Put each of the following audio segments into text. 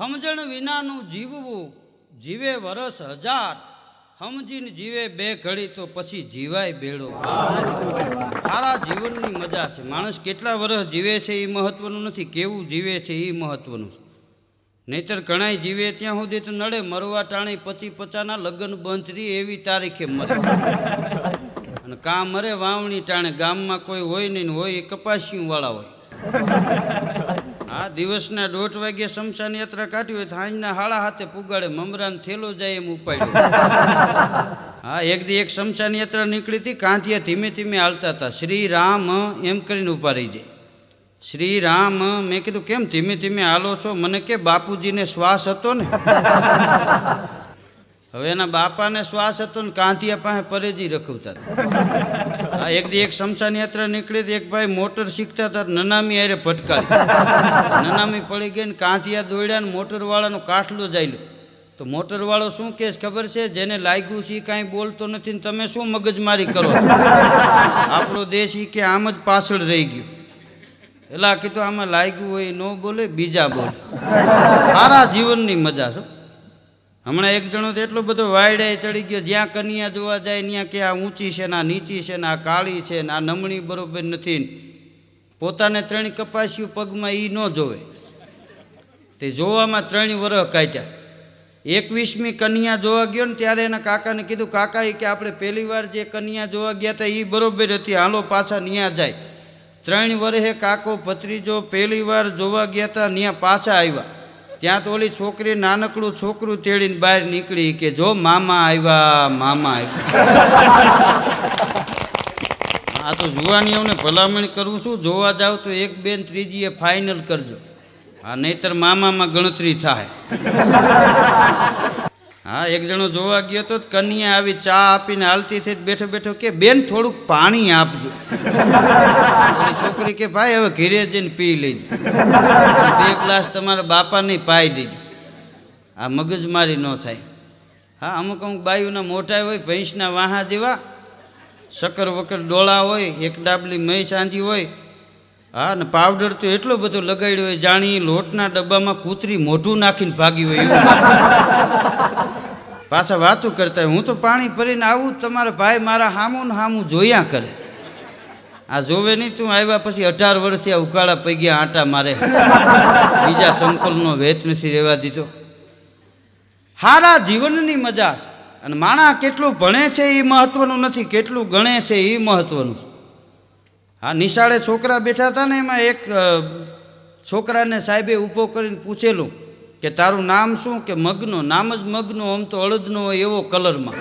સમજણ વિનાનું જીવવું જીવે વરસ હજાર, સમજીને જીવે બે ઘડી તો પછી જીવાય બેડો પાર. સારા જીવનની મજા છે. માણસ કેટલા વર્ષ જીવે છે એ મહત્વનું નથી, કેવું જીવે છે એ મહત્વનું છે. નહીતર ઘણાય જીવે ત્યાં સુધી તો નડે, મરવા ટાણે 50-50ના લગ્ન બંધરી એવી તારીખે મરે. અને કાં મરે વાવણી ટાણે, ગામમાં કોઈ હોય નહીં, હોય એ કપાસિયું વાળા હોય. હા, દિવસના 1:30 વાગે શમશાન યાત્રા કાઢી હોય તો સાંજના 7:30 પુગાડે, મમરાનો થેલો જાય એમ ઉપાડ્યો. હા, એક દી એક શમશાન યાત્રા નીકળી હતી, કાંતિયા ધીમે ધીમે હાલતા હતા. શ્રી રામ એમ કરીને ઊભા રહી જાય. શ્રી રામ, મેં કીધું કેમ ધીમે ધીમે હાલો છો? મને કે બાપુજીને શ્વાસ હતો ને. હવે એના બાપાને શ્વાસ હતો ને કાંતિયા પાસે પરેજી રખવતા હતા. હા, એક દી એક શમશાન યાત્રા નીકળી હતી, એક ભાઈ મોટર શીખતા હતા, નનામી હારે ભટકાડી. નનામી પડી ગઈ ને કાંતિયા દોડ્યા ને મોટરવાળાનો કાટલો જાયલો. તો મોટરવાળો શું કહે ખબર છે? જેને લાગ્યું છે એ કાંઈ બોલતો નથી ને તમે શું મગજમારી કરો છો? આપણો દેશ એ કે આમ જ પાછળ રહી ગયો. એલા કીધું આમાં લાગ્યું હોય ન બોલે, બીજા બોલે. સારા જીવનની મજા છે. હમણાં એક જણો તો એટલો બધો વાયડાએ ચડી ગયો, જ્યાં કન્યા જોવા જાય ત્યાં કે આ ઊંચી છે ને આ નીચી છે ને આ કાળી છે ને આ નમણી બરોબર નથી. પોતાને 3 કપાસિયું પગમાં એ ન જોવે, તે જોવામાં 3 વર્ષ કાઢ્યા. 21મી કન્યા જોવા ગયો ને ત્યારે એના કાકાને કીધું, કાકા એ કે આપણે પહેલી વાર જે કન્યા જોવા ગયા હતા એ બરોબર હતી, હાલો પાછા ન્યા જાય. 3 વર્ષે કાકો ભત્રીજો પહેલી વાર જોવા ગયા હતા, ન્યા પાછા આવ્યા. ત્યાં તો ઓલી છોકરી નાનકડું છોકરું તેડીને બહાર નીકળી કે જો મામા આવ્યા, મામા આવ્યા. આ તો જુવાનીઓને ભલામણ કરું છું, જોવા જાવ તો 1, 2 ને 3 ફાઇનલ કરજો. હા, નહીતર મામામાં ગણતરી થાય. હા, એક જણો જોવા ગયો તો કન્યા આવી ચા આપીને હાલતી થઈ, બેઠો બેઠો કે બેન થોડુંક પાણી આપજો. છોકરી કે ભાઈ હવે ઘરે જઈને પી લેજો, 2 ગ્લાસ તમારા બાપાને પાઈ દેજો. આ મગજમારી ન થાય. હા, અમુક બાયુના મોઢા હોય ભેંસના વાહા જેવા, શક્કર વકર ડોળા હોય, એક ડાબલી મહી સાંજી હોય. હા, ને પાવડર તો એટલો બધો લગાડ્યો હોય જાણી લોટના ડબ્બામાં કૂતરી મોઢું નાખીને ભાગી હોય એવું. પાછા વાતું કરતા હોય, હું તો પાણી ભરીને આવું, તમારા ભાઈ મારા હામું ને હામું જોયા કરે. આ જોવે નહીં, તું આવ્યા પછી 18 વર્ષથી આ ઉકાળા પૈગ્યા આંટા મારે, બીજા ચંપલનો વેચ નથી રહેવા દીધો. સારા જીવનની મજા છે. અને માણા કેટલું ભણે છે એ મહત્વનું નથી, કેટલું ગણે છે એ મહત્વનું છે. હા, નિશાળે છોકરા બેઠા હતા ને, એમાં એક છોકરાને સાહેબે ઊભો કરીને પૂછેલું કે તારું નામ શું? કે મગનો. નામ જ મગનો, આમ તો અળદનો હોય એવો કલરમાં.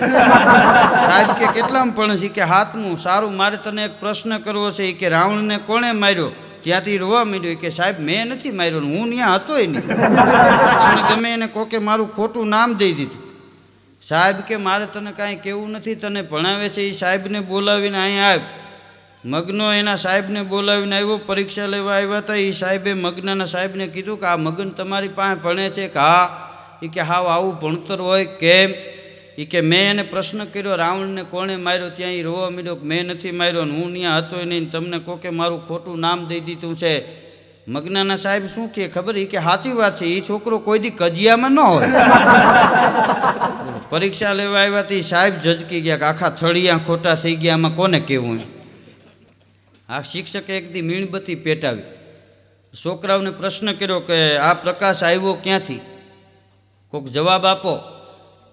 સાહેબ કે કેટલામાં ભણે છે? કે 7મું. સારું, મારે તને એક પ્રશ્ન કરવો છે. એ કે રાવણને કોણે માર્યો? ત્યાંથી રોવા માંડ્યો. કે સાહેબ મેં નથી માર્યો, હું ત્યાં હતોય નહીં, તમને ગમે એને કોકે મારું ખોટું નામ દઈ દીધું. સાહેબ કે મારે તને કાંઈ કહેવું નથી, તને ભણાવે છે એ સાહેબને બોલાવીને અહીંયા આવ. મગનો એના સાહેબને બોલાવીને આવ્યો, પરીક્ષા લેવા આવ્યા હતા. એ સાહેબે મગનાના સાહેબને કીધું કે આ મગન તમારી પાસે ભણે છે? કે હા. એ કે હાવ આવું ભણતર હોય કેમ? એ કે મેં એને પ્રશ્ન કર્યો રાવણને કોણે માર્યો, ત્યાં એ રોવા માંડ્યો કે મેં નથી માર્યો ને હું ત્યાં હતો નહીં, તમને કોકે મારું ખોટું નામ દઈ દીધું છે. મગનાના સાહેબ શું કહે ખબર? એ કે સાચી વાત છે, એ છોકરો કોઈ દી કજિયામાં ન હોય. પરીક્ષા લેવા આવ્યા તો એ સાહેબ ઝજકી ગયા કે આખા થળિયા ખોટા થઈ ગયા, આમાં કોને કહેવું? આ શિક્ષકે એક દી મીણબત્તી પેટાવી, છોકરાઓને પ્રશ્ન કર્યો કે આ પ્રકાશ આવ્યો ક્યાંથી? કોઈક જવાબ આપો.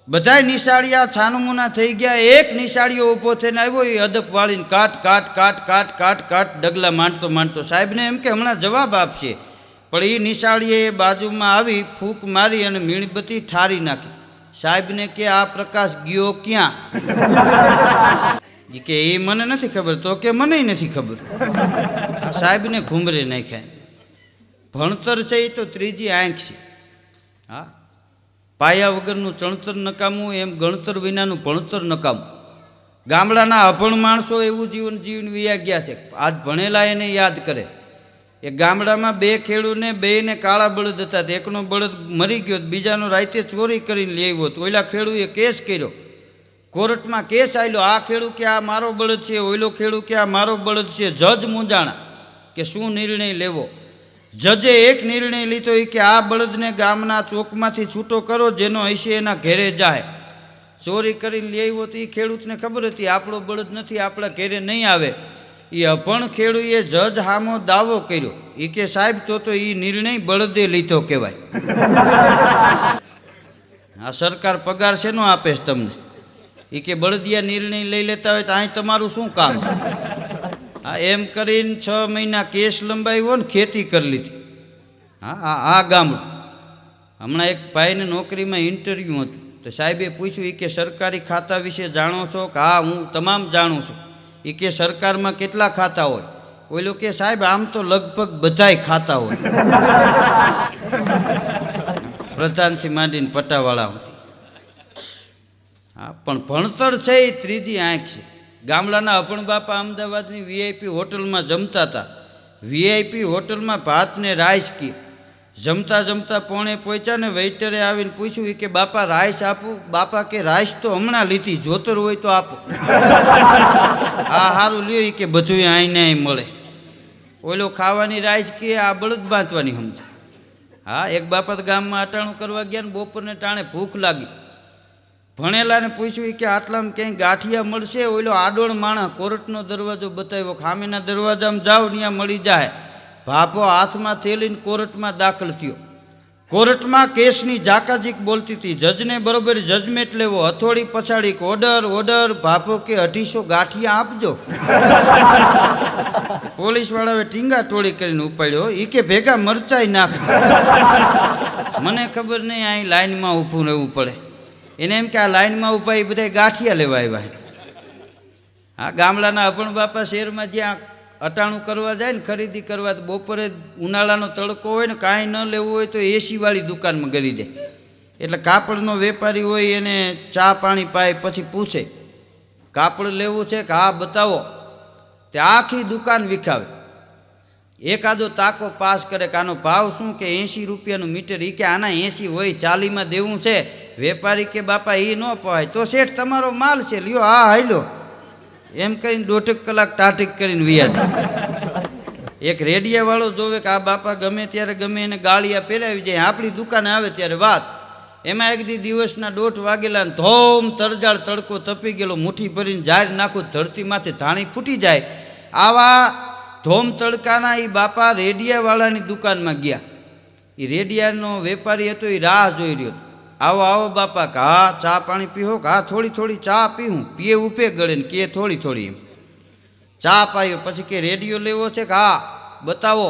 બધાય નિશાળિયા છાનમુના થઈ ગયા. એક નિશાળીઓ ઊભો થઈને આવ્યો, એ અદપ વાળીને કાટ કાટ કાટ કાટ કાટ કાટ ડગલા માંડતો માંડતો. સાહેબને એમ કે હમણાં જવાબ આપશે, પણ એ નિશાળીએ બાજુમાં આવી ફૂંક મારી અને મીણબત્તી ઠારી નાખી. સાહેબને કે આ પ્રકાશ ગયો ક્યાં? કે એ મને નથી ખબર. તો કે મને નથી ખબર. આ સાહેબને ઘૂમરે નાખ્યા. ભણતર છે એ તો ત્રીજી આંખ છે. હા, પાયા વગરનું ચણતર નકામું, એમ ગણતર વિનાનું ભણતર નકામું. ગામડાના અભણ માણસો એવું જીવન જીવન વિયા ગયા છે. આજ ભણેલા એને યાદ કરે. એ ગામડામાં 2 ખેડૂને, 2ને કાળા બળદ હતા. એકનો બળદ મરી ગયો, બીજાનો રાતે ચોરી કરીને લઈ આવ્યો. તો ઓલા ખેડૂએ કેસ કર્યો, કોર્ટમાં કેસ આવેલો. આ ખેડૂ કે આ મારો બળદ છે, ઓઈલો ખેડૂ કે આ મારો બળદ છે. જજ મૂંઝાણા કે શું નિર્ણય લેવો. જજે એક નિર્ણય લીધો કે આ બળદને ગામના ચોકમાંથી છૂટો કરો, જેનો હશે એના ઘેરે જાય. ચોરી કરીને લઈ આવ્યો તો એ ખેડૂતને ખબર હતી આપણો બળદ નથી, આપણા ઘેરે નહીં આવે. એ અભણ ખેડૂએ જજ સામો દાવો કર્યો. એ કે સાહેબ તો એ નિર્ણય બળદે લીધો કહેવાય. આ સરકાર પગાર શેનો આપે છે તમને? એ કે બળદિયા નિર્ણય લઈ લેતા હોય તો અહીં તમારું શું કામ છે? હા, એમ કરીને 6 મહિના કેસ લંબાવ્યો ને ખેતી કરી લીધી. હા, આ ગામડું. હમણાં એક ભાઈને નોકરીમાં ઇન્ટરવ્યૂ હતું તો સાહેબે પૂછ્યું, એ કે સરકારી ખાતા વિશે જાણો છો? કે હા, હું તમામ જાણું છું. એ કે સરકારમાં કેટલા ખાતા હોય? ઓલો કે સાહેબ આમ તો લગભગ બધાય ખાતા હોય, પ્રધાનથી માંડીને પટાવાળા સુધી. હા, પણ ભણતર છે એ ત્રીજી આંખ છે. ગામડાના અપણ બાપા અમદાવાદની વીઆઈપી હોટલમાં જમતા હતા. વીઆઈપી હોટલમાં ભાતને રાઈસ કી જમતા જમતા પોણે પહોંચ્યા ને વેઇટરે આવીને પૂછ્યું કે બાપા રાઈસ આપું? બાપા કે રાઈસ તો હમણાં લીધી, જોતર હોય તો આપો. આ સારું લ્યો કે બધું આઈને મળે. ઓલો ખાવાની રાઈસ કે આ બળદ બાંધવાની સમજે. હા, એક બાપા ગામમાં અટાણું કરવા ગયા ને બપોરને ટાણે ભૂખ લાગી. ભણેલાને પૂછ્યું કે આટલામાં ક્યાંય ગાંઠિયા મળશે? ઓલો આડોળ માણસ કોર્ટનો દરવાજો બતાવ્યો, ખામીના દરવાજામાં જાઓ ત્યાં મળી જાય. ભાભો હાથમાં થેલીને કોર્ટમાં દાખલ થયો. કોર્ટમાં કેસની જાકાજીક બોલતી હતી. જજને બરોબર જજમેન્ટ લેવો, હથોડી પછાડી ઓર્ડર ઓર્ડર. ભાભો કે 250 ગાંઠિયા આપજો. પોલીસવાળાએ ટીંગા ટોળી કરીને ઉપાડ્યો. એ કે ભેગા મરચાઈ નાખજો. મને ખબર નહીં અહીં લાઈનમાં ઊભું રહેવું પડે. એને એમ કે આ લાઈનમાં ઊભા એ બધા ગાંઠિયા લેવા આવ્યા. હા, ગામડાના અભણ બાપા શહેરમાં જ્યાં અટાણું કરવા જાય ને ખરીદી કરવા, તો બપોરે ઉનાળાનો તડકો હોય ને કાંઈ ન લેવું હોય તો એસીવાળી દુકાનમાં ગરી જાય. એટલે કાપડનો વેપારી હોય એને ચા પાણી પાય, પછી પૂછે કાપડ લેવું છે કે હા બતાવો. તે આખી દુકાન વિખાવે. એકાદો તાકો પાસ કરે કે આનો ભાવ શું? કે 80 રૂપિયાનું મીટર. એ કે આના 80 હોય, 40માં દેવું છે. વેપારી કે બાપા એ ન પવાય. તો શેઠ તમારો માલ છે, લ્યો હા હાલ્યો. એમ કરીને 1.5 કલાક ટાટીક કરીને વ્યા જાય. એક રેડિયાવાળો જોવે કે આ બાપા ગમે ત્યારે ગમે એને ગાળિયા પહેરાવી જાય. આપણી દુકાને આવે ત્યારે વાત. એમાં એક દિવસના 1:30 વાગેલા ને ધોમ તરજાળ તડકો તપી ગયેલો, મુઠ્ઠી ભરીને જાહેર નાખું, ધરતીમાંથી ધાણી ફૂટી જાય. આવા ધોમ તડકાના એ બાપા રેડિયાવાળાની દુકાનમાં ગયા. એ રેડિયાનો વેપારી હતો, એ રાહ જોઈ રહ્યો હતો. આવો આવો બાપા. કે હા ચા પાણી પીવો? કે હા થોડી થોડી ચા પીવું. પીએ ઉપે ગળે ને કે થોડી થોડી. એમ ચા પાયો. પછી કે રેડિયો લેવો છે? કે હા બતાવો.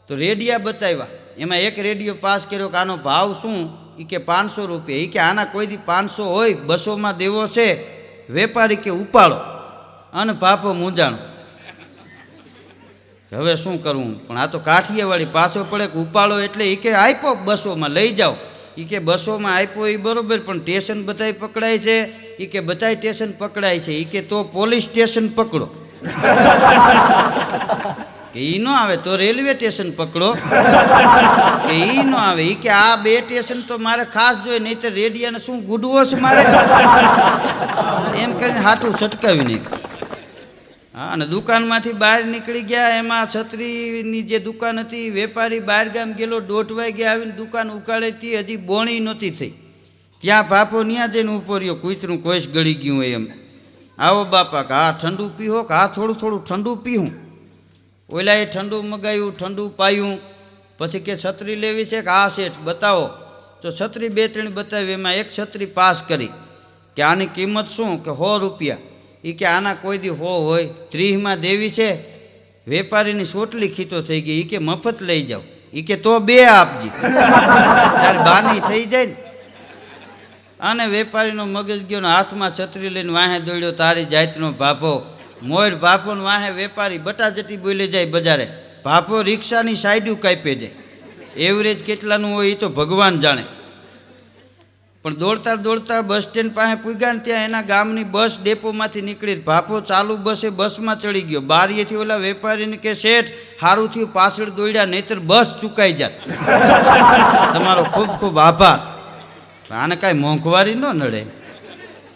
તો રેડિયા બતાવ્યા. એમાં એક રેડિયો પાસ કર્યો કે આનો ભાવ શું? એ કે 500 રૂપિયા. એ કે આના કોઈ દી 500 હોય, 200માં દેવો છે. વેપારી કે ઉપાડો. અને ભાભો મૂંઝાણો, હવે શું કરવું? પણ આ તો કાઠિયાવાડી પાછો પડે કે ઉપાડો. એટલે એ કે આપ્યો 200માં લઈ જાઓ. એ કે 200માં આપ્યો એ બરોબર, પણ સ્ટેશન બધાય પકડાય છે. એ કે બધાય સ્ટેશન પકડાય છે. એ કે તો પોલીસ સ્ટેશન પકડો. કે એ ન આવે તો રેલવે સ્ટેશન પકડો. કે એ ન આવે. એ કે આ 2 સ્ટેશન તો મારે ખાસ જોઈએ, નહીં તો રેડિયાને શું ગુડવો છે મારે. એમ કરીને હાથું છટકાવી નાખ્યું. હા, અને દુકાનમાંથી બહાર નીકળી ગયા. એમાં છત્રીની જે દુકાન હતી, વેપારી બહાર ગામ ગયેલો, 1:30 વાગે આવીને દુકાન ઉકાળે હતી, હજી બોણી નહોતી થઈ. ત્યાં બાપો ત્યાં જઈને ઉભો રહ્યો, કૂતરું કોઈશ ગળી ગયું હોય એમ. આવો બાપા. કે હા ઠંડુ પીવો? કે હા થોડું થોડું ઠંડુ પીવું. ઓલાએ ઠંડુ મગાવ્યું, ઠંડુ પાયું. પછી કે છત્રી લેવી છે? કે હા શેઠ બતાવો. તો છત્રી 2-3 બતાવી. એમાં એક છત્રી પાસ કરી. કે આની કિંમત શું? કે 100 રૂપિયા. એ કે આના કોઈ દી 100 હોય, 30માં દેવી છે. વેપારીની સોટલી ખીતો થઈ ગઈ. એ કે મફત લઈ જાઓ. એ કે તો 2 આપજી, તારે બાની થઈ જાય ને. અને વેપારીનો મગજ ગયો ને હાથમાં છત્રી લઈને વાહે દોડ્યો. તારી જાતનો ભાભો મોર. ભાભોને વાહે વેપારી બટાજટી બોલી જાય બજારે. ભાભો રિક્ષાની સાઈડું કાપે જાય. એવરેજ કેટલાનું હોય એ તો ભગવાન જાણે. પણ દોડતા દોડતા બસ સ્ટેન્ડ પાસે પૂગ્યા ને ત્યાં એના ગામની બસ ડેપોમાંથી નીકળી. ભાભો ચાલુ બસે બસમાં ચડી ગયો. બારીએથી ઓલા વેપારીને કે શેઠ સારું થયું પાછળ દોડ્યા, નહીતર બસ ચૂકાઈ જાત. તમારો ખૂબ ખૂબ આભાર. આને કાંઈ મોંઘવારી ન નડે.